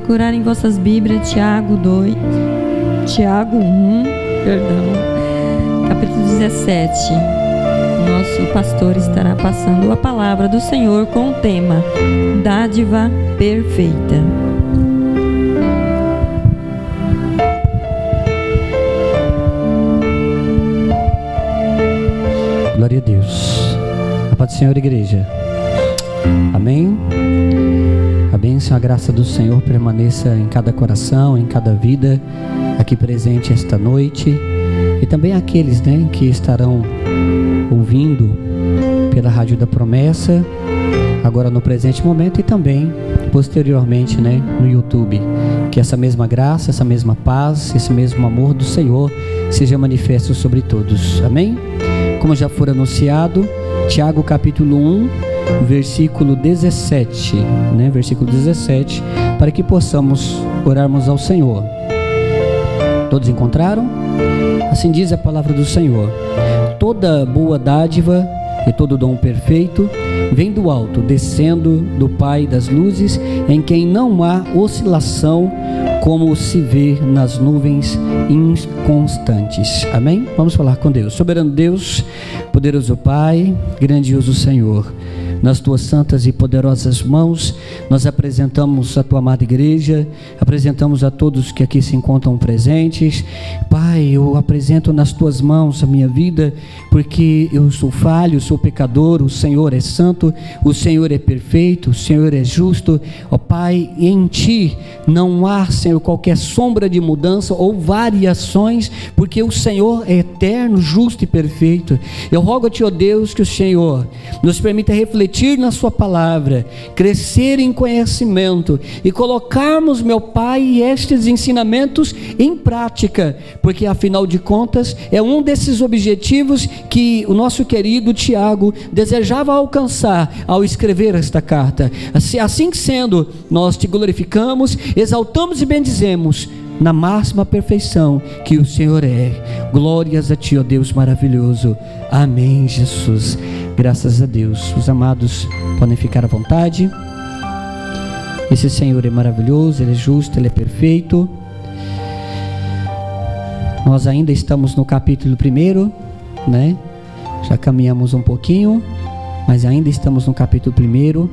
procurar em vossas Bíblias Tiago 1, capítulo 17. Nosso pastor estará passando a palavra do Senhor com o tema Dádiva Perfeita. Glória a Deus. A paz do Senhor, igreja. Amém. A bênção, a graça do Senhor permaneça em cada coração, em cada vida aqui presente esta noite, e também aqueles, que estarão ouvindo pela Rádio da Promessa agora no presente momento, e também posteriormente, no YouTube. Que essa mesma graça, essa mesma paz, esse mesmo amor do Senhor seja manifesto sobre todos. Amém? Como já for anunciado, Tiago capítulo 1, versículo 17, versículo 17, para que possamos orarmos ao Senhor. Todos encontraram? Assim diz a palavra do Senhor: toda boa dádiva e todo dom perfeito vem do alto, descendo do Pai das luzes, em quem não há oscilação, como se vê nas nuvens inconstantes. Amém? Vamos falar com Deus. Soberano Deus, poderoso Pai, grandioso Senhor, nas tuas santas e poderosas mãos nós apresentamos a tua amada igreja, apresentamos a todos que aqui se encontram presentes. Pai, eu apresento nas tuas mãos a minha vida, porque eu sou falho, sou pecador. O Senhor é santo, o Senhor é perfeito, o Senhor é justo. Ó Pai, em ti não há, Senhor, qualquer sombra de mudança ou variações, porque o Senhor é eterno, justo e perfeito. Eu rogo-te, ó Deus, que o Senhor nos permita refletir na sua palavra, crescer em conhecimento e colocarmos, meu Pai, estes ensinamentos em prática, porque afinal de contas é um desses objetivos que o nosso querido Tiago desejava alcançar ao escrever esta carta. Assim sendo, nós te glorificamos, exaltamos e bendizemos na máxima perfeição que o Senhor é. Glórias a ti, ó Deus maravilhoso. Amém, Jesus. Graças a Deus. Os amados podem ficar à vontade. Esse Senhor é maravilhoso, Ele é justo, Ele é perfeito. Nós ainda estamos no capítulo 1, Já caminhamos um pouquinho, mas ainda estamos no capítulo 1.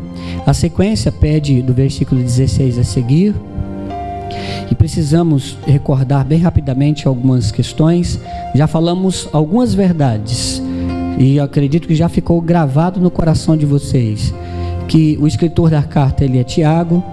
A sequência pede do versículo 16 a seguir. E precisamos recordar bem rapidamente algumas questões. Já falamos algumas verdades, e eu acredito que já ficou gravado no coração de vocês, que o escritor da carta, ele é Tiago,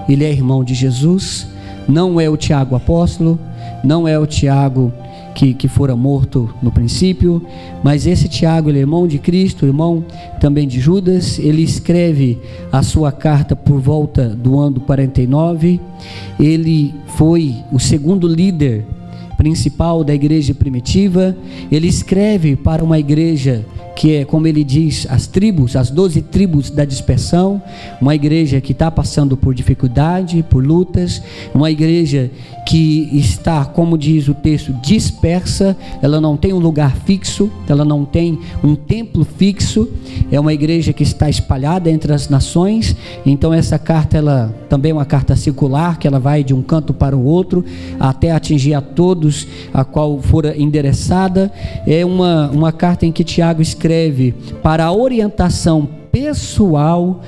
ele é irmão de Jesus, não é o Tiago apóstolo, não é o Tiago que fora morto no princípio, mas esse Tiago, ele é irmão de Cristo, irmão também de Judas. Ele escreve a sua carta por volta do ano 49, ele foi o segundo líder principal da igreja primitiva. Ele escreve para uma igreja que é, como ele diz, as 12 tribos da dispersão, uma igreja que está passando por dificuldade, por lutas, uma igreja que está, como diz o texto, dispersa. Ela não tem um lugar fixo, ela não tem um templo fixo, é uma igreja que está espalhada entre as nações. Então essa carta, ela também é uma carta circular, que ela vai de um canto para o outro, até atingir a todos a qual fora endereçada. É uma carta em que Tiago escreve para a orientação pessoal,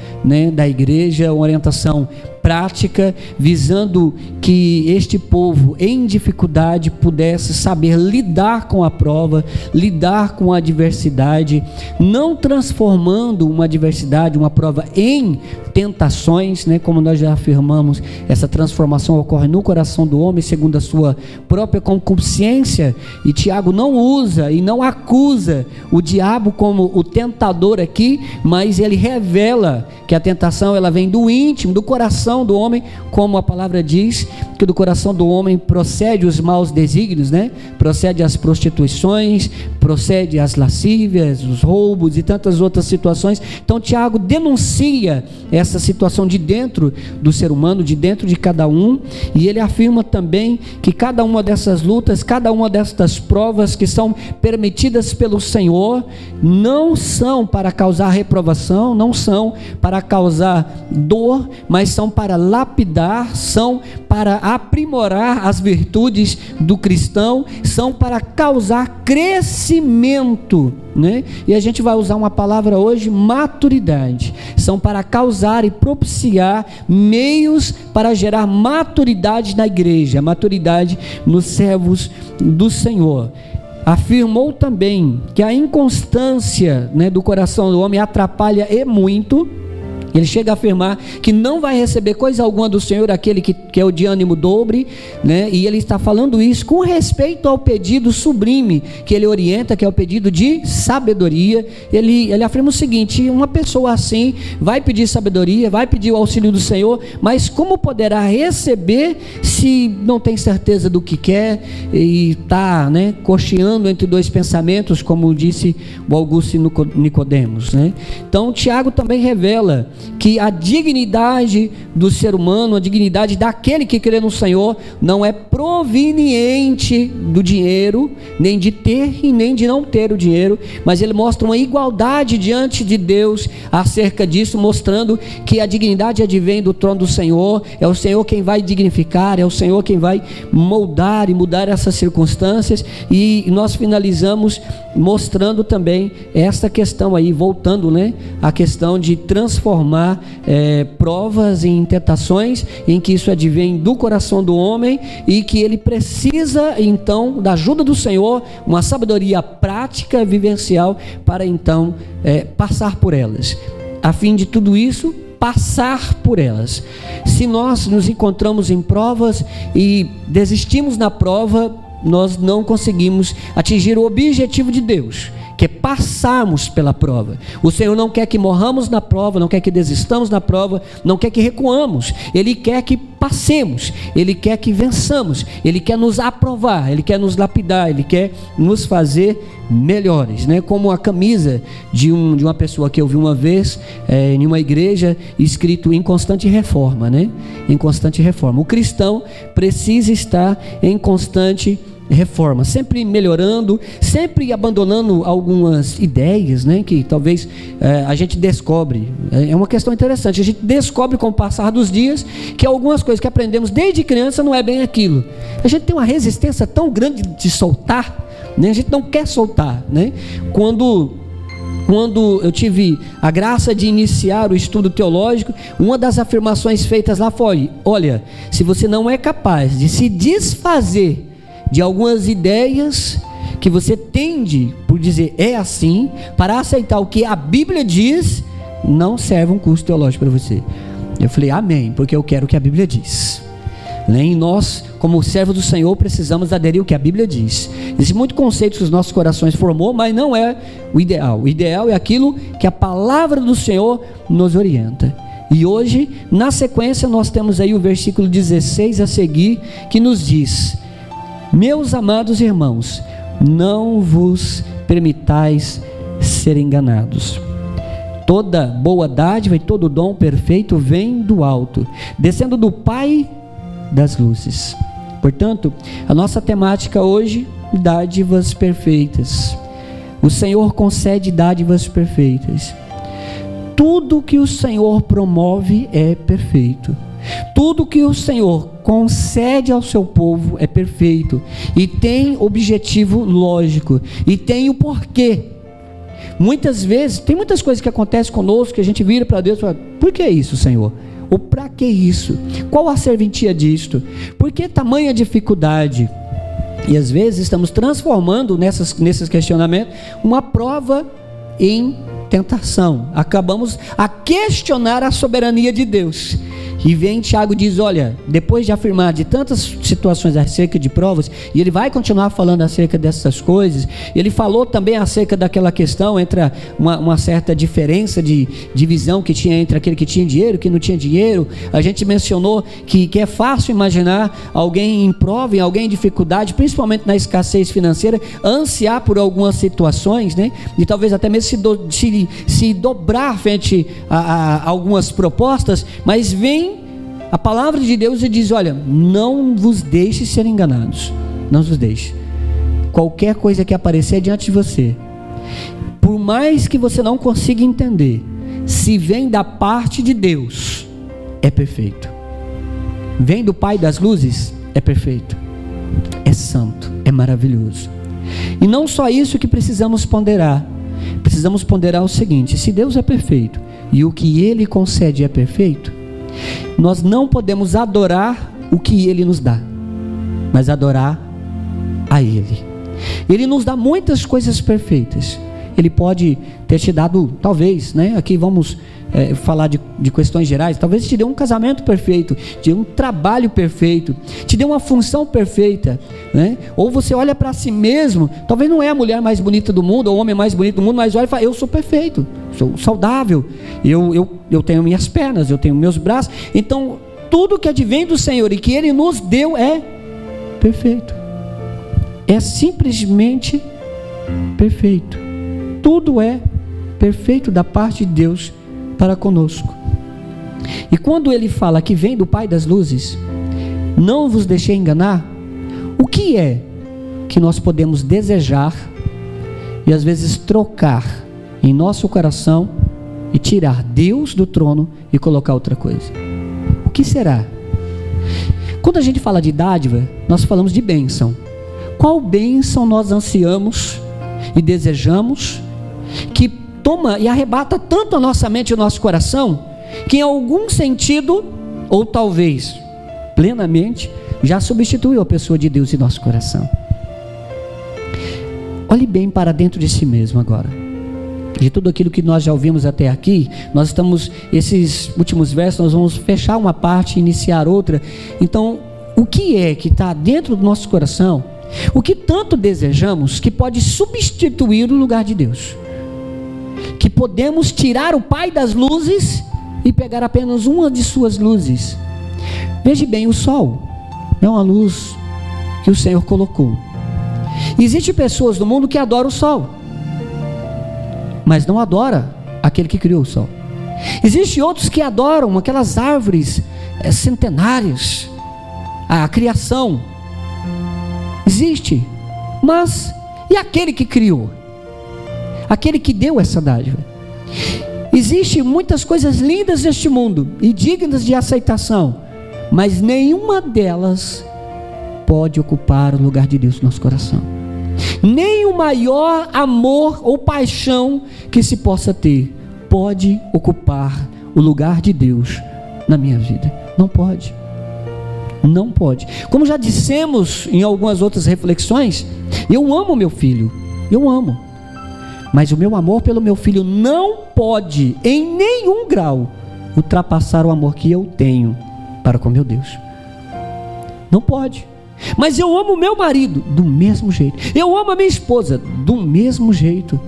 da igreja, uma orientação prática, visando que este povo em dificuldade pudesse saber lidar com a prova, lidar com a adversidade, não transformando uma adversidade, uma prova, em tentações, como nós já afirmamos. Essa transformação ocorre no coração do homem segundo a sua própria consciência, e Tiago não usa e não acusa o diabo como o tentador aqui, mas ele revela que a tentação, ela vem do íntimo, do coração do homem, como a palavra diz, que do coração do homem procede os maus desígnios, procede as prostituições, procede as lascívias, os roubos e tantas outras situações. Então Tiago denuncia essa situação de dentro do ser humano, de dentro de cada um, e ele afirma também que cada uma dessas lutas, cada uma dessas provas que são permitidas pelo Senhor, não são para causar reprovação, não são para causar dor, mas são para lapidar, são para aprimorar as virtudes do cristão, são para causar crescimento, né? E a gente vai usar uma palavra hoje, maturidade. São para causar e propiciar meios para gerar maturidade na igreja, maturidade nos servos do Senhor. Afirmou também que a inconstância, né, do coração do homem atrapalha e muito. Ele chega a afirmar que não vai receber coisa alguma do Senhor aquele que é o de ânimo dobre, né? E ele está falando isso com respeito ao pedido sublime que ele orienta, que é o pedido de sabedoria. Ele afirma o seguinte: uma pessoa assim vai pedir sabedoria, vai pedir o auxílio do Senhor, mas como poderá receber se não tem certeza do que quer e está, né, cocheando entre dois pensamentos, como disse o Augusto Nicodemos, né? Então Tiago também revela que a dignidade do ser humano, a dignidade daquele que crê no Senhor, não é proveniente do dinheiro, nem de ter e nem de não ter o dinheiro, mas ele mostra uma igualdade diante de Deus acerca disso, mostrando que a dignidade advém do trono do Senhor. É o Senhor quem vai dignificar, é o Senhor quem vai moldar e mudar essas circunstâncias. E nós finalizamos mostrando também esta questão aí, voltando, né, a questão de transformar provas em tentações, em que isso advém do coração do homem e que ele precisa então da ajuda do Senhor, uma sabedoria prática, vivencial, para então passar por elas, a fim de tudo isso passar por elas. Se nós nos encontramos em provas e desistimos na prova, nós não conseguimos atingir o objetivo de Deus, que é passarmos pela prova. O Senhor não quer que morramos na prova, não quer que desistamos na prova, não quer que recuamos. Ele quer que passemos, Ele quer que vençamos, Ele quer nos aprovar, Ele quer nos lapidar, Ele quer nos fazer melhores, né? Como a camisa de uma pessoa que eu vi uma vez em uma igreja, escrito em constante reforma, né? Em constante reforma. O cristão precisa estar em constante reforma, sempre melhorando, sempre abandonando algumas ideias, né, que talvez a gente descobre. É uma questão interessante, a gente descobre com o passar dos dias que algumas coisas que aprendemos desde criança não é bem aquilo. A gente tem uma resistência tão grande de soltar, né? A gente não quer soltar, né? Quando eu tive a graça de iniciar o estudo teológico, uma das afirmações feitas lá foi: olha, se você não é capaz de se desfazer de algumas ideias que você tende por dizer é assim, para aceitar o que a Bíblia diz, não serve um curso teológico para você. Eu falei amém, porque eu quero o que a Bíblia diz. Nem nós, como servos do Senhor, precisamos aderir ao que a Bíblia diz. Existem muitos conceitos que os nossos corações formou, mas não é o ideal. O ideal é aquilo que a palavra do Senhor nos orienta. E hoje, na sequência, nós temos aí o versículo 16 a seguir, que nos diz: meus amados irmãos, não vos permitais ser enganados. Toda boa dádiva e todo dom perfeito vem do alto, descendo do Pai das luzes. Portanto, a nossa temática hoje, dádivas perfeitas. O Senhor concede dádivas perfeitas. Tudo que o Senhor promove é perfeito. Tudo que o Senhor concede ao seu povo é perfeito e tem objetivo lógico e tem o porquê. Muitas vezes, tem muitas coisas que acontecem conosco que a gente vira para Deus e fala: por que isso, Senhor? Ou para que isso? Qual a serventia disto? Por que tamanha dificuldade? E às vezes estamos transformando nesses questionamentos uma prova em tentação. Acabamos a questionar a soberania de Deus. E vem Tiago e diz: olha, depois de afirmar de tantas situações acerca de provas, e ele vai continuar falando acerca dessas coisas, ele falou também acerca daquela questão entre uma certa diferença de visão que tinha entre aquele que tinha dinheiro e que não tinha dinheiro. A gente mencionou que é fácil imaginar alguém em prova, alguém em dificuldade, principalmente na escassez financeira, ansiar por algumas situações, né? E talvez até mesmo se dobrar frente a algumas propostas, mas vem a palavra de Deus e diz: olha, não vos deixe ser enganados. Não vos deixe. Qualquer coisa que aparecer diante de você, por mais que você não consiga entender, se vem da parte de Deus, é perfeito. vem do Pai das luzes, é perfeito, é santo, é maravilhoso. E não só isso que precisamos ponderar o seguinte: se Deus é perfeito e o que Ele concede é perfeito, nós não podemos adorar o que Ele nos dá, mas adorar a Ele. Ele nos dá muitas coisas perfeitas. Ele pode ter te dado, talvez, né? Aqui vamos falar de questões gerais. Talvez te dê um casamento perfeito, te dê um trabalho perfeito, te dê uma função perfeita, né? Ou você olha para si mesmo, talvez não é a mulher mais bonita do mundo, ou o homem mais bonito do mundo, mas olha e fala: eu sou perfeito, sou saudável, eu tenho minhas pernas, eu tenho meus braços. Então tudo que advém do Senhor e que Ele nos deu é perfeito, é simplesmente perfeito. Tudo é perfeito da parte de Deus para conosco. E quando Ele fala que vem do Pai das luzes, não vos deixei enganar, o que é que nós podemos desejar e às vezes trocar em nosso coração e tirar Deus do trono e colocar outra coisa? O que será? Quando a gente fala de dádiva, nós falamos de bênção. Qual bênção nós ansiamos e desejamos, que toma e arrebata tanto a nossa mente e o nosso coração, que em algum sentido, ou talvez plenamente, já substituiu a pessoa de Deus em nosso coração? Olhe bem para dentro de si mesmo agora. De tudo aquilo que nós já ouvimos até aqui, nós estamos, esses últimos versos, nós vamos fechar uma parte e iniciar outra. Então, o que é que está dentro do nosso coração, o que tanto desejamos, que pode substituir o lugar de Deus? Que podemos tirar o Pai das luzes e pegar apenas uma de suas luzes. Veja bem, o sol é uma luz que o Senhor colocou. Existem pessoas no mundo que adoram o sol, mas não adoram aquele que criou o sol. Existem outros que adoram aquelas árvores centenárias, a criação. Existe, mas e aquele que criou? Aquele que deu essa dádiva? Existem muitas coisas lindas neste mundo e dignas de aceitação, mas nenhuma delas pode ocupar o lugar de Deus no nosso coração. Nem o maior amor ou paixão que se possa ter pode ocupar o lugar de Deus na minha vida. Não pode. Não pode. Como já dissemos em algumas outras reflexões, eu amo meu filho, eu amo, mas o meu amor pelo meu filho não pode em nenhum grau ultrapassar o amor que eu tenho para com meu Deus. Não pode. Mas eu amo meu marido do mesmo jeito, eu amo a minha esposa do mesmo jeito,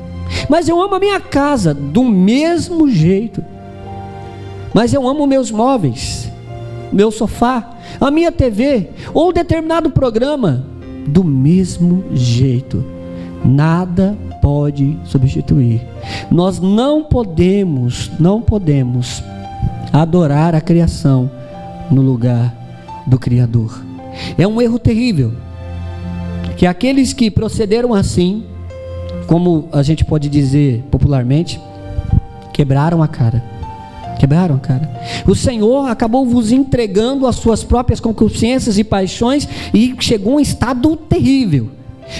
mas eu amo a minha casa do mesmo jeito, mas eu amo meus móveis, meu sofá, a minha TV ou determinado programa do mesmo jeito. Nada pode substituir. Nós não podemos adorar a criação no lugar do Criador. É um erro terrível que aqueles que procederam assim, como a gente pode dizer popularmente, quebraram a cara. O Senhor acabou vos entregando as suas próprias concupiscências e paixões, e chegou a um estado terrível.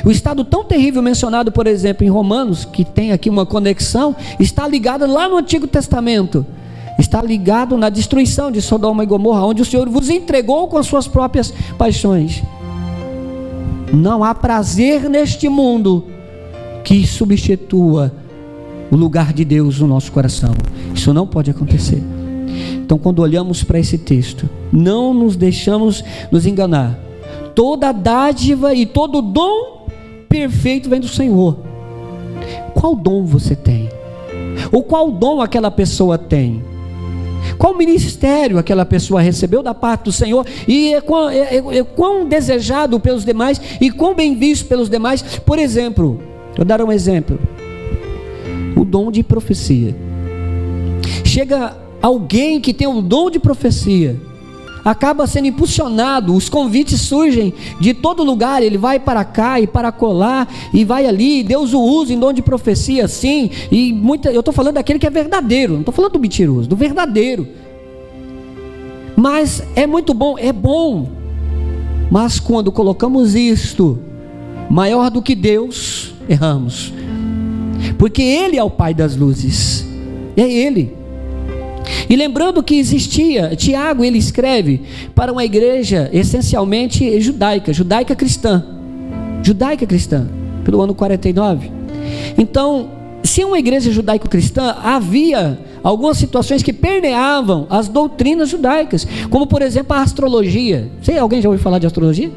O estado tão terrível mencionado, por exemplo, em Romanos, que tem aqui uma conexão, está ligado lá no Antigo Testamento. Está ligado na destruição de Sodoma e Gomorra, onde o Senhor vos entregou com as suas próprias paixões. Não há prazer neste mundo que substitua o lugar de Deus no nosso coração. Isso não pode acontecer. Então, quando olhamos para esse texto, não nos deixamos nos enganar. Toda dádiva e todo dom perfeito vem do Senhor. Qual dom você tem? Ou qual dom aquela pessoa tem? Qual ministério aquela pessoa recebeu da parte do Senhor e é quão desejado pelos demais e quão bem visto pelos demais? Por exemplo, vou dar um exemplo: o dom de profecia. Chega alguém que tem o dom de profecia, acaba sendo impulsionado, os convites surgem de todo lugar, ele vai para cá e para colar, e vai ali, Deus o usa em dom de profecia, sim, eu estou falando daquele que é verdadeiro, não estou falando do mentiroso, do verdadeiro. Mas é muito bom, é bom. Mas quando colocamos isto maior do que Deus, erramos. Porque Ele é o Pai das luzes. É Ele. E lembrando que existia, Tiago, ele escreve para uma igreja essencialmente judaica cristã, pelo ano 49. Então, se uma igreja judaico-cristã, havia algumas situações que permeavam as doutrinas judaicas, como por exemplo a astrologia. Alguém já ouviu falar de astrologia?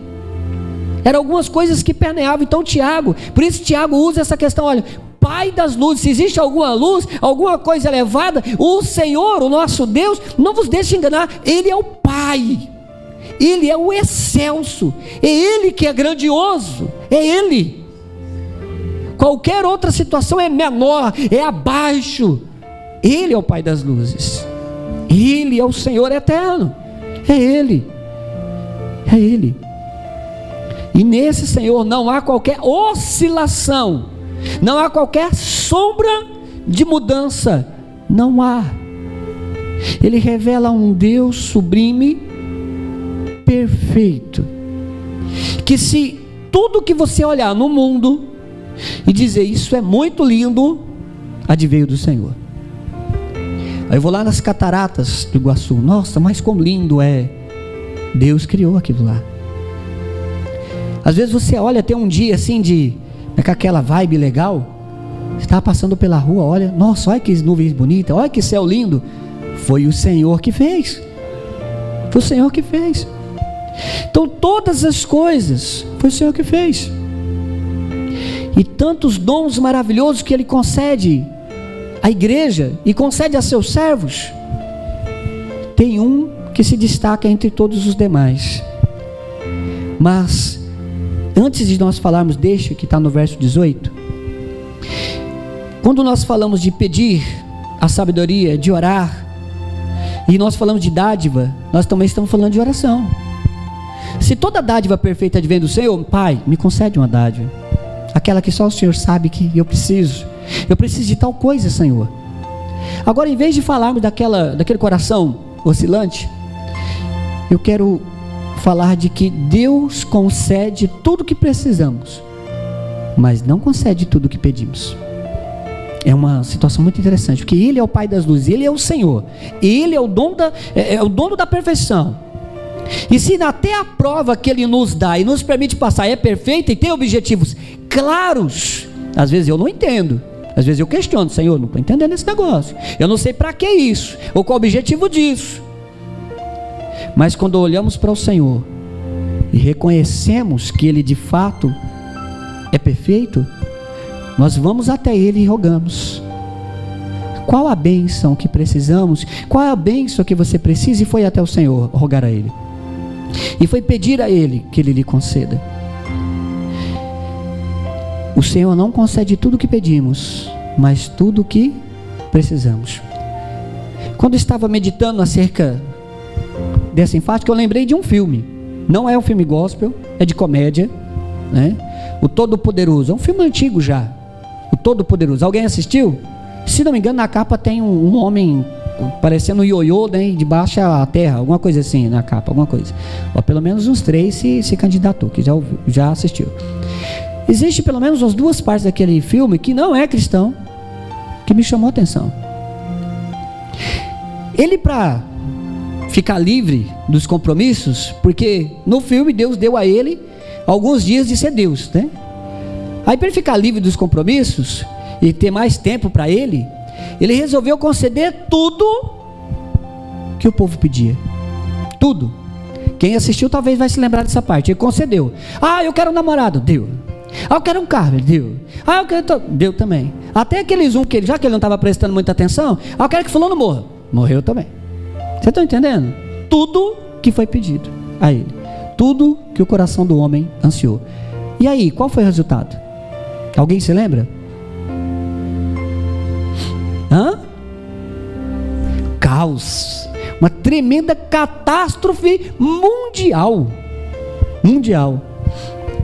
Eram algumas coisas que permeavam. Então Tiago, por isso Tiago usa essa questão, olha, Pai das luzes, se existe alguma luz, alguma coisa elevada, o Senhor, o nosso Deus, não vos deixe enganar, Ele é o Pai, Ele é o excelso, é Ele que é grandioso, é Ele. Qualquer outra situação é menor, é abaixo. Ele é o Pai das luzes, Ele é o Senhor eterno, é Ele. E nesse Senhor não há qualquer oscilação, não há qualquer sombra de mudança, não há. Ele revela um Deus sublime, perfeito, que se tudo que você olhar no mundo e dizer isso é muito lindo, adveio do Senhor. Aí eu vou lá nas cataratas do Iguaçu, nossa, mas como lindo é. Deus criou aquilo lá. Às vezes você olha, tem um dia assim com aquela vibe legal, você está passando pela rua, olha, nossa, olha que nuvens bonitas, olha que céu lindo. Foi o Senhor que fez. Foi o Senhor que fez. Então todas as coisas foi o Senhor que fez. E tantos dons maravilhosos que Ele concede à igreja e concede a seus servos. Tem um que se destaca entre todos os demais. Mas antes de nós falarmos deste que está no verso 18, quando nós falamos de pedir a sabedoria, de orar, e nós falamos de dádiva, nós também estamos falando de oração. Se toda dádiva perfeita advém do Senhor, Pai, me concede uma dádiva, aquela que só o Senhor sabe que eu preciso de tal coisa, Senhor. Agora, em vez de falarmos daquele coração oscilante, eu quero falar de que Deus concede tudo o que precisamos, mas não concede tudo o que pedimos. É uma situação muito interessante, porque Ele é o Pai das luzes, Ele é o Senhor, Ele é o dono da perfeição. E se até a prova que Ele nos dá e nos permite passar é perfeita e tem objetivos claros, às vezes eu não entendo, às vezes eu questiono, Senhor, não estou entendendo esse negócio, eu não sei para que isso, ou qual o objetivo disso. Mas quando olhamos para o Senhor e reconhecemos que Ele de fato é perfeito, nós vamos até Ele e rogamos. Qual a bênção que precisamos? Qual é a bênção que você precisa? E foi até o Senhor rogar a Ele. E foi pedir a Ele que Ele lhe conceda. O Senhor não concede tudo o que pedimos, mas tudo o que precisamos. Quando estava meditando acerca dessa enfática, eu lembrei de um filme. Não é um filme gospel, é de comédia, né? O Todo-Poderoso, é um filme antigo já. O Todo-Poderoso, alguém assistiu? Se não me engano, na capa tem um homem parecendo um ioiô, né? Debaixo da terra, alguma coisa assim na capa, alguma coisa. Ó, pelo menos uns 3 se candidatou, que já assistiu. Existe pelo menos as 2 partes daquele filme que não é cristão, que me chamou a atenção. Ele, para ficar livre dos compromissos, porque no filme Deus deu a ele alguns dias de ser Deus, né? Aí, para ele ficar livre dos compromissos e ter mais tempo para ele resolveu conceder tudo que o povo pedia. Tudo. Quem assistiu talvez vai se lembrar dessa parte. Ele concedeu. Eu quero um namorado, deu. Eu quero um carro, deu. Eu quero... deu também. Até aqueles que já que ele não estava prestando muita atenção, eu quero que fulano morra, morreu também. Você está entendendo? Tudo que foi pedido a ele, tudo que o coração do homem ansiou. E aí, qual foi o resultado? Alguém se lembra? Caos, uma tremenda catástrofe mundial.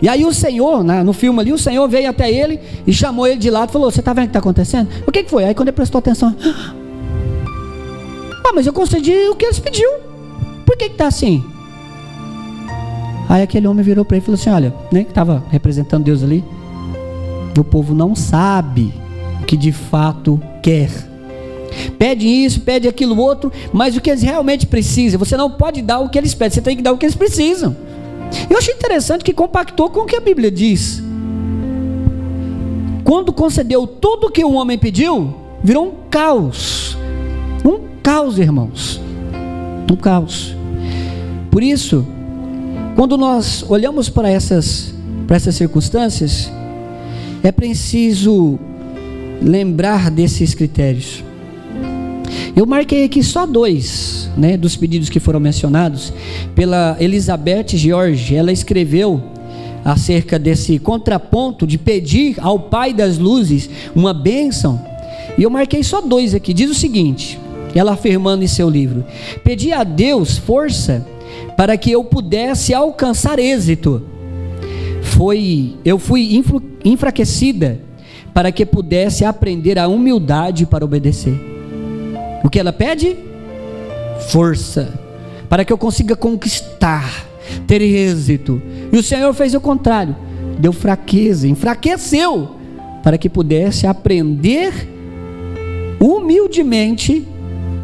E aí o Senhor, no filme ali, o Senhor veio até ele e chamou ele de lado e falou: você está vendo o que está acontecendo? O que foi? Aí quando ele prestou atenção, mas eu concedi o que eles pediu. Por que está assim? Aí aquele homem virou para ele e falou assim: olha, né, que estava representando Deus ali, o povo não sabe o que de fato quer. Pede isso, pede aquilo outro, mas o que eles realmente precisam, você não pode dar o que eles pedem, você tem que dar o que eles precisam. Eu achei interessante que compactou com o que a Bíblia diz. Quando concedeu tudo o que o homem pediu, virou um caos. Um caos, irmãos. Um caos. Por isso, quando nós olhamos para essas circunstâncias, é preciso lembrar desses critérios. Eu marquei aqui só 2, né, dos pedidos que foram mencionados pela Elizabeth George. Ela escreveu acerca desse contraponto de pedir ao Pai das Luzes uma bênção, e eu marquei só 2 aqui. Diz o seguinte, ela afirmando em seu livro: pedi a Deus força para que eu pudesse alcançar êxito. Eu fui enfraquecida para que pudesse aprender a humildade para obedecer. O que ela pede? Força, para que eu consiga conquistar, ter êxito. E o Senhor fez o contrário, deu fraqueza, enfraqueceu, para que pudesse aprender humildemente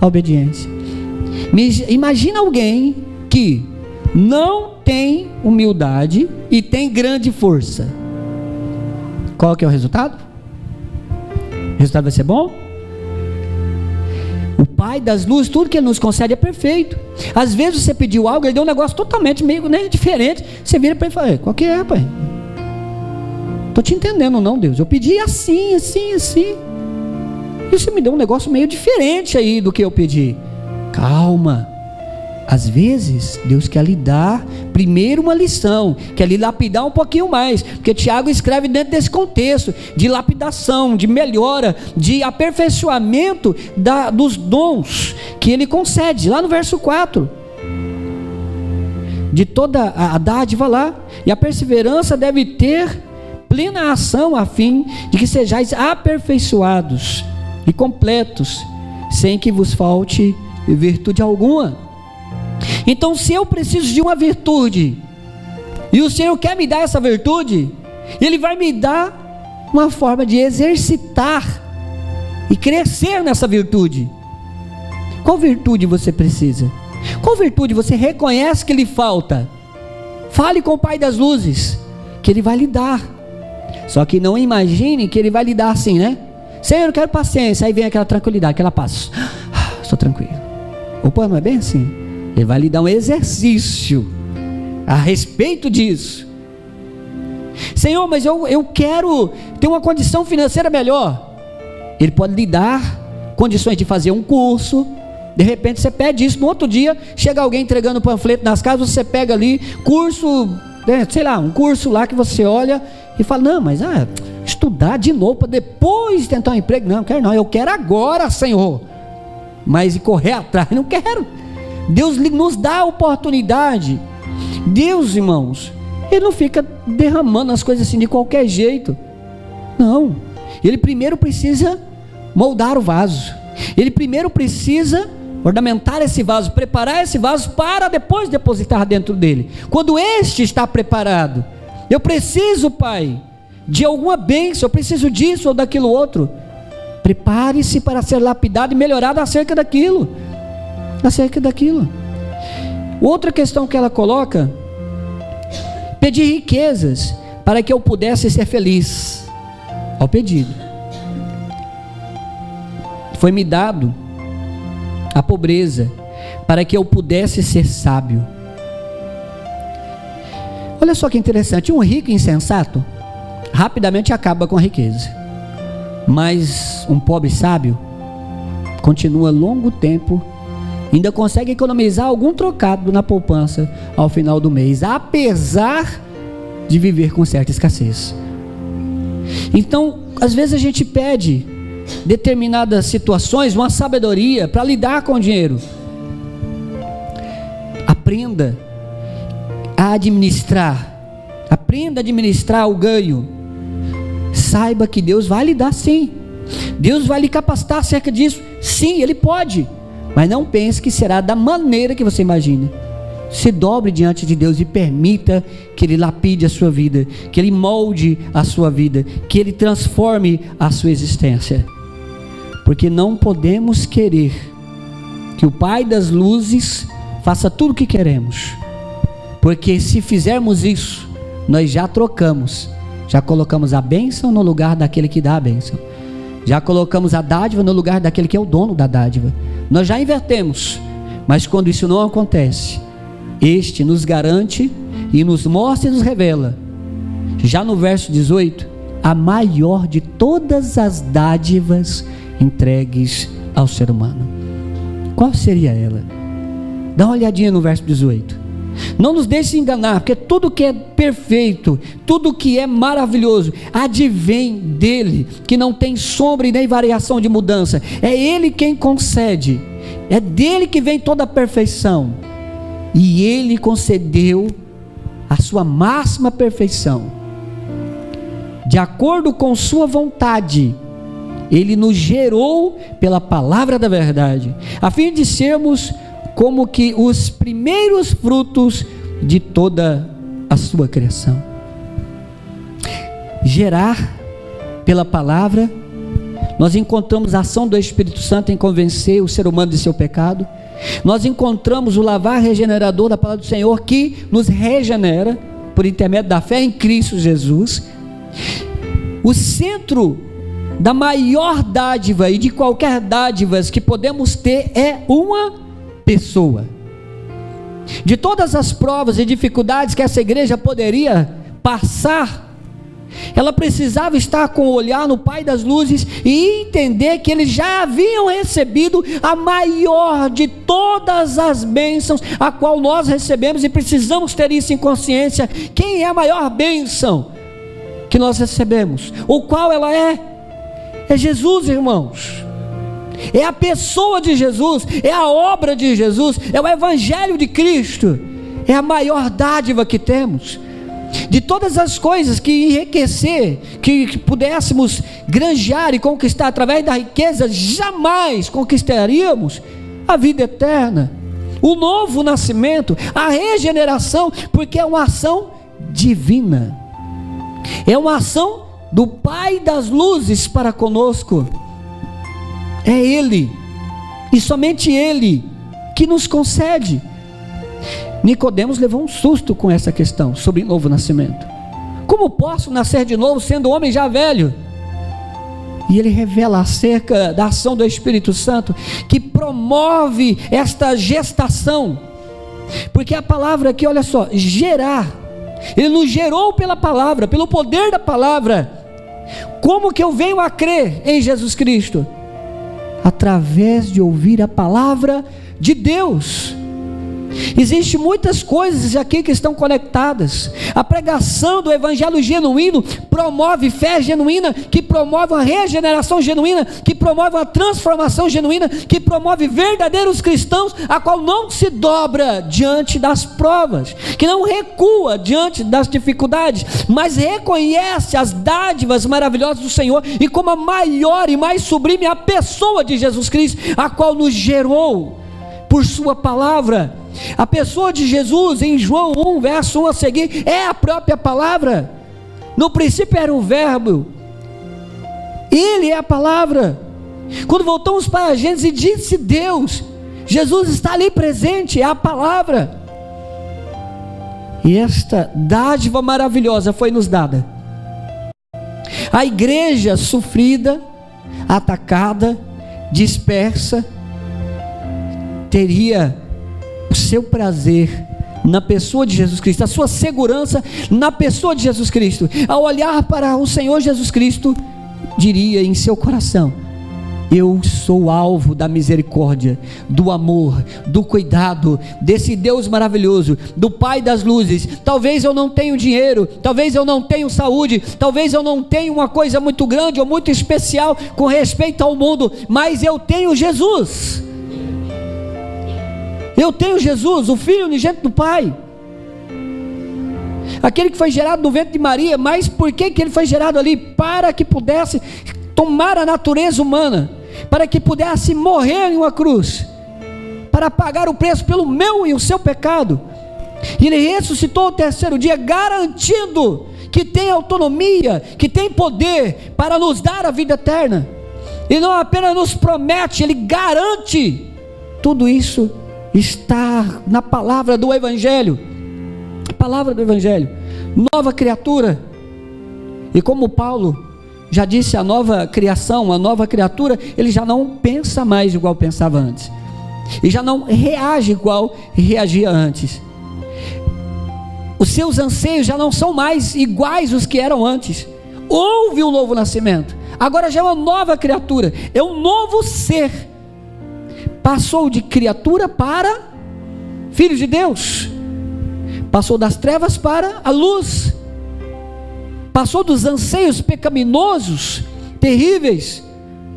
a obediência. Imagina alguém que não tem humildade e tem grande força. Qual que é o resultado? O resultado vai ser bom? O Pai das Luzes, tudo que Ele nos concede é perfeito. Às vezes você pediu algo, Ele deu um negócio totalmente meio, né, diferente. Você vira para Ele e fala: qual que é, Pai? Estou te entendendo não, Deus. Eu pedi assim, assim, assim, e você me deu um negócio meio diferente aí do que eu pedi. Calma. Às vezes Deus quer lhe dar primeiro uma lição, quer lhe lapidar um pouquinho mais, porque Tiago escreve dentro desse contexto de lapidação, de melhora, de aperfeiçoamento dos dons que Ele concede, lá no verso 4, de toda a dádiva lá. E a perseverança deve ter plena ação, a fim de que sejais aperfeiçoados e completos, sem que vos falte virtude alguma. Então, se eu preciso de uma virtude, e o Senhor quer me dar essa virtude, Ele vai me dar uma forma de exercitar e crescer nessa virtude. Qual virtude você precisa? Qual virtude você reconhece que lhe falta? Fale com o Pai das Luzes, que Ele vai lhe dar. Só que não imagine que Ele vai lhe dar assim, né? Senhor, eu quero paciência. Aí vem aquela tranquilidade, aquela paz. Estou tranquilo. Opa, não é bem assim. Ele vai lhe dar um exercício a respeito disso. Senhor, mas eu quero ter uma condição financeira melhor. Ele pode lhe dar condições de fazer um curso. De repente você pede isso, no outro dia chega alguém entregando panfleto nas casas, você pega ali, curso, sei lá, um curso lá que você olha e fala: não, mas estudar de novo para depois tentar um emprego. Não, quero não, eu quero agora, Senhor. Mas e correr atrás, não quero. Deus nos dá a oportunidade. Deus, irmãos, Ele não fica derramando as coisas assim de qualquer jeito. Não. Ele primeiro precisa moldar o vaso. Ele primeiro precisa ornamentar esse vaso, preparar esse vaso para depois depositar dentro dele. Quando este está preparado, eu preciso, Pai, de alguma bênção, eu preciso disso ou daquilo outro. Prepare-se para ser lapidado e melhorado acerca daquilo. Outra questão que ela coloca: pedir riquezas para que eu pudesse ser feliz. Ao pedido, foi-me dado a pobreza para que eu pudesse ser sábio. Olha só que interessante, um rico insensato rapidamente acaba com a riqueza, mas um pobre sábio continua longo tempo, ainda consegue economizar algum trocado na poupança ao final do mês, apesar de viver com certa escassez. Então, às vezes a gente pede determinadas situações, uma sabedoria para lidar com o dinheiro. Aprenda a administrar o ganho. Saiba que Deus vai lhe dar sim, Deus vai lhe capacitar acerca disso, sim, Ele pode, Mas não pense que será da maneira que você imagina. Se dobre diante de Deus e permita que Ele lapide a sua vida, que Ele molde a sua vida, que Ele transforme a sua existência. Porque não podemos querer que o Pai das luzes faça tudo o que queremos. Porque se fizermos isso, nós já trocamos, já colocamos a bênção no lugar daquele que dá a bênção, já colocamos a dádiva no lugar daquele que é o dono da dádiva. Nós já invertemos. Mas quando isso não acontece, este nos garante e nos mostra e nos revela, já no verso 18, a maior de todas as dádivas entregues ao ser humano. Qual seria ela? Dá uma olhadinha no verso 18. Não nos deixe enganar, porque tudo que é perfeito, tudo que é maravilhoso, advém dele, que não tem sombra e nem variação de mudança. É ele quem concede, é dele que vem toda a perfeição, e ele concedeu a sua máxima perfeição, de acordo com sua vontade. Ele nos gerou pela palavra da verdade, a fim de sermos como que os primeiros frutos de toda a sua criação. Gerar pela palavra, nós encontramos a ação do Espírito Santo em convencer o ser humano de seu pecado. Nós encontramos o lavar regenerador da palavra do Senhor, que nos regenera por intermédio da fé em Cristo Jesus. O centro da maior dádiva e de qualquer dádivas que podemos ter é uma pessoa. De todas as provas e dificuldades que essa igreja poderia passar, ela precisava estar com o olhar no Pai das luzes e entender que eles já haviam recebido a maior de todas as bênçãos, a qual nós recebemos, e precisamos ter isso em consciência. Quem é a maior bênção que nós recebemos? Ou qual ela é? É Jesus, irmãos. É a pessoa de Jesus, é a obra de Jesus, é o Evangelho de Cristo, é a maior dádiva que temos. De todas as coisas que enriquecer, que pudéssemos granjear e conquistar através da riqueza, jamais conquistaríamos a vida eterna, o novo nascimento, a regeneração, porque é uma ação divina, é uma ação do Pai das luzes para conosco. É Ele, e somente Ele, que nos concede. Nicodemos levou um susto com essa questão sobre novo nascimento. Como posso nascer de novo sendo homem já velho? E ele revela acerca da ação do Espírito Santo, que promove esta gestação. Porque a palavra aqui, olha só, gerar, Ele nos gerou pela palavra, pelo poder da palavra. Como que eu venho a crer em Jesus Cristo? Através de ouvir a palavra de Deus. Existem muitas coisas aqui que estão conectadas. A pregação do Evangelho genuíno promove fé genuína, que promove uma regeneração genuína, que promove uma transformação genuína, que promove verdadeiros cristãos, a qual não se dobra diante das provas, que não recua diante das dificuldades, mas reconhece as dádivas maravilhosas do Senhor, e como a maior e mais sublime a pessoa de Jesus Cristo, a qual nos gerou por sua palavra. A pessoa de Jesus, em João 1, verso 1 a seguir, é a própria palavra. No princípio era o verbo, Ele é a palavra. Quando voltamos para a Gênesis, disse Deus, Jesus está ali presente, é a palavra. E esta dádiva maravilhosa foi nos dada. A igreja sofrida, atacada, dispersa, teria o seu prazer na pessoa de Jesus Cristo, a sua segurança na pessoa de Jesus Cristo. Ao olhar para o Senhor Jesus Cristo, diria em seu coração: eu sou alvo da misericórdia, do amor, do cuidado desse Deus maravilhoso, do Pai das luzes. Talvez eu não tenha dinheiro, talvez eu não tenha saúde, talvez eu não tenha uma coisa muito grande ou muito especial com respeito ao mundo, mas eu tenho Jesus. Eu tenho Jesus, o Filho unigênito do Pai, aquele que foi gerado no ventre de Maria. Mas por que ele foi gerado ali? Para que pudesse tomar a natureza humana, para que pudesse morrer em uma cruz para pagar o preço pelo meu e o seu pecado. E Ele ressuscitou ao terceiro dia, garantindo que tem autonomia, que tem poder para nos dar a vida eterna. E não apenas nos promete, Ele garante. Tudo isso está na palavra do Evangelho. A palavra do Evangelho. Nova criatura. E como Paulo já disse, a nova criação, a nova criatura, ele já não pensa mais igual pensava antes. E já não reage igual reagia antes. Os seus anseios já não são mais iguais os que eram antes. Houve um novo nascimento. Agora já é uma nova criatura. É um novo ser. Passou de criatura para filho de Deus. Passou das trevas para a luz. Passou dos anseios pecaminosos, terríveis,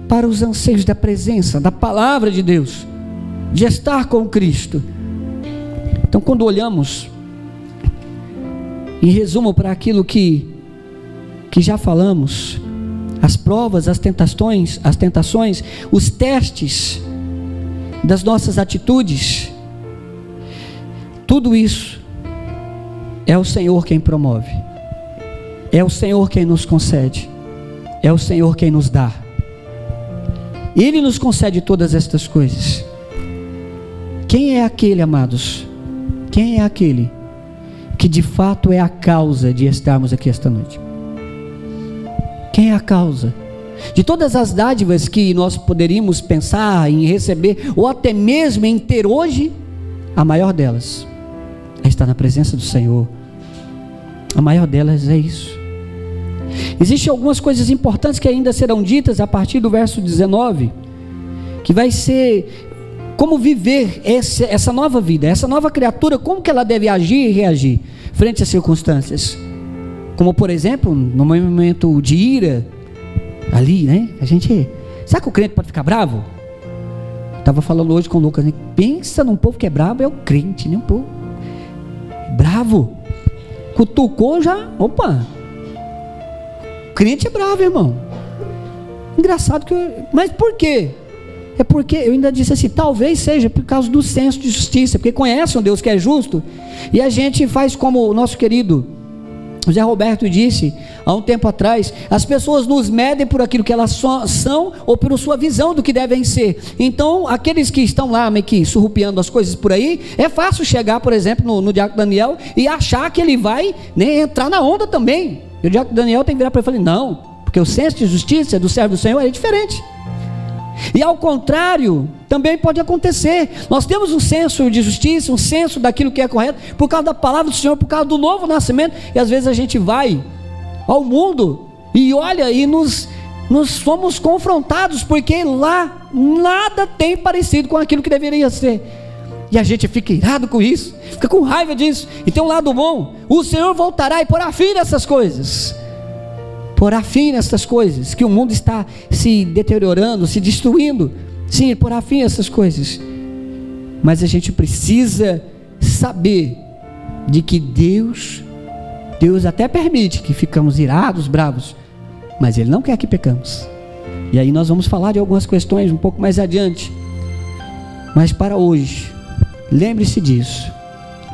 para os anseios da presença, da palavra de Deus, de estar com Cristo. Então, quando olhamos, em resumo, para aquilo que já falamos, as provas, as tentações, os testes das nossas atitudes, tudo isso é o Senhor quem promove. É o Senhor quem nos concede. É o Senhor quem nos dá. Ele nos concede todas estas coisas. Quem é aquele, amados? Quem é aquele que de fato é a causa de estarmos aqui esta noite? Quem é a causa? De todas as dádivas que nós poderíamos pensar em receber, ou até mesmo em ter hoje, a maior delas é estar na presença do Senhor. A maior delas é isso. Existem algumas coisas importantes que ainda serão ditas a partir do verso 19, que vai ser como viver essa nova vida, essa nova criatura, como que ela deve agir e reagir frente às circunstâncias. Como por exemplo, no momento de ira, ali, né? Será que o crente pode ficar bravo? Estava falando hoje com o Lucas, né? Pensa num povo que é bravo, é o crente, né? Um povo bravo, cutucou já, opa, crente é bravo, irmão. Engraçado mas por quê? É porque, eu ainda disse assim, talvez seja por causa do senso de justiça, porque conhece um Deus que é justo, e a gente faz como o nosso querido José Roberto disse há um tempo atrás, as pessoas nos medem por aquilo que elas são, ou por sua visão do que devem ser. Então, aqueles que estão lá meio que surrupiando as coisas por aí, é fácil chegar, por exemplo, no diácono Daniel, e achar que ele vai, né, entrar na onda também. E o diácono Daniel tem que virar para ele e falar, não, porque o senso de justiça do servo do Senhor é diferente. E ao contrário, também pode acontecer. Nós temos um senso de justiça, um senso daquilo que é correto, por causa da palavra do Senhor, por causa do novo nascimento. E às vezes a gente vai ao mundo e olha e nos fomos confrontados, porque lá nada tem parecido com aquilo que deveria ser. E a gente fica irado com isso, fica com raiva disso. E tem um lado bom: o Senhor voltará e porá fim nessas coisas. Porá fim nessas coisas, que o mundo está se deteriorando, se destruindo. Sim, porá fim nessas coisas. Mas a gente precisa saber de que Deus até permite que ficamos irados, bravos, mas Ele não quer que pecamos. E aí nós vamos falar de algumas questões um pouco mais adiante. Mas para hoje, lembre-se disso: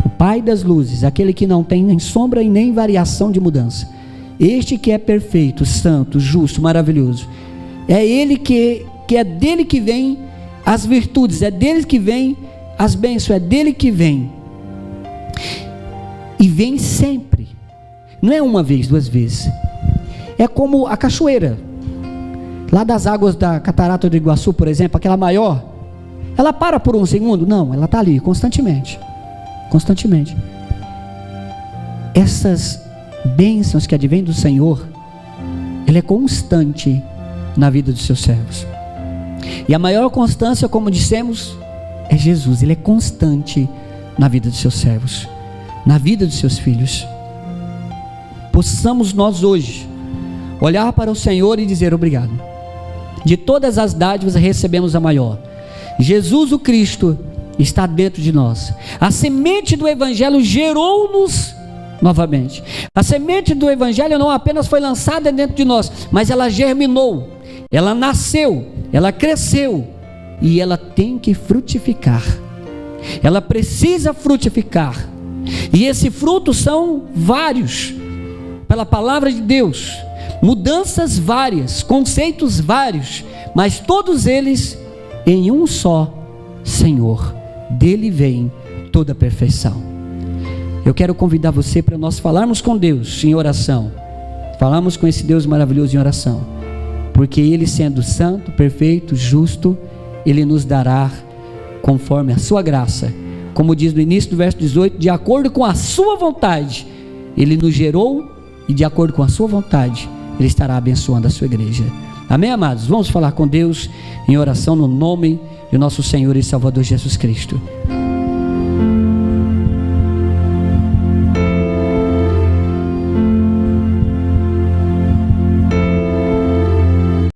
o Pai das luzes, aquele que não tem nem sombra e nem variação de mudança, este que é perfeito, santo, justo, maravilhoso, é Ele que é dele que vem as virtudes, é dele que vem as bênçãos, é dele que vem, e vem sempre. Não é uma vez, duas vezes. É como a cachoeira lá das águas da Catarata do Iguaçu, por exemplo, aquela maior, ela para por um segundo? Não, ela está ali constantemente. Essas bênçãos que advêm do Senhor, Ele é constante na vida dos seus servos. E a maior constância, como dissemos, é Jesus. Ele é constante na vida dos seus servos, na vida dos seus filhos. Possamos nós hoje olhar para o Senhor e dizer obrigado. De todas as dádivas recebemos a maior. Jesus o Cristo está dentro de nós. A semente do Evangelho gerou-nos novamente. A semente do Evangelho não apenas foi lançada dentro de nós, mas ela germinou, ela nasceu, ela cresceu, e ela tem que frutificar ela precisa frutificar. E esse fruto são vários, pela palavra de Deus, mudanças várias, conceitos vários, mas todos eles em um só Senhor. Dele vem toda a perfeição. Eu quero convidar você para nós falarmos com Deus em oração. Falamos com esse Deus maravilhoso em oração, porque Ele, sendo santo, perfeito, justo, Ele nos dará conforme a sua graça, como diz no início do verso 18, de acordo com a sua vontade. Ele nos gerou e de acordo com a sua vontade Ele estará abençoando a sua igreja. Amém, amados? Vamos falar com Deus em oração no nome de nosso Senhor e Salvador Jesus Cristo.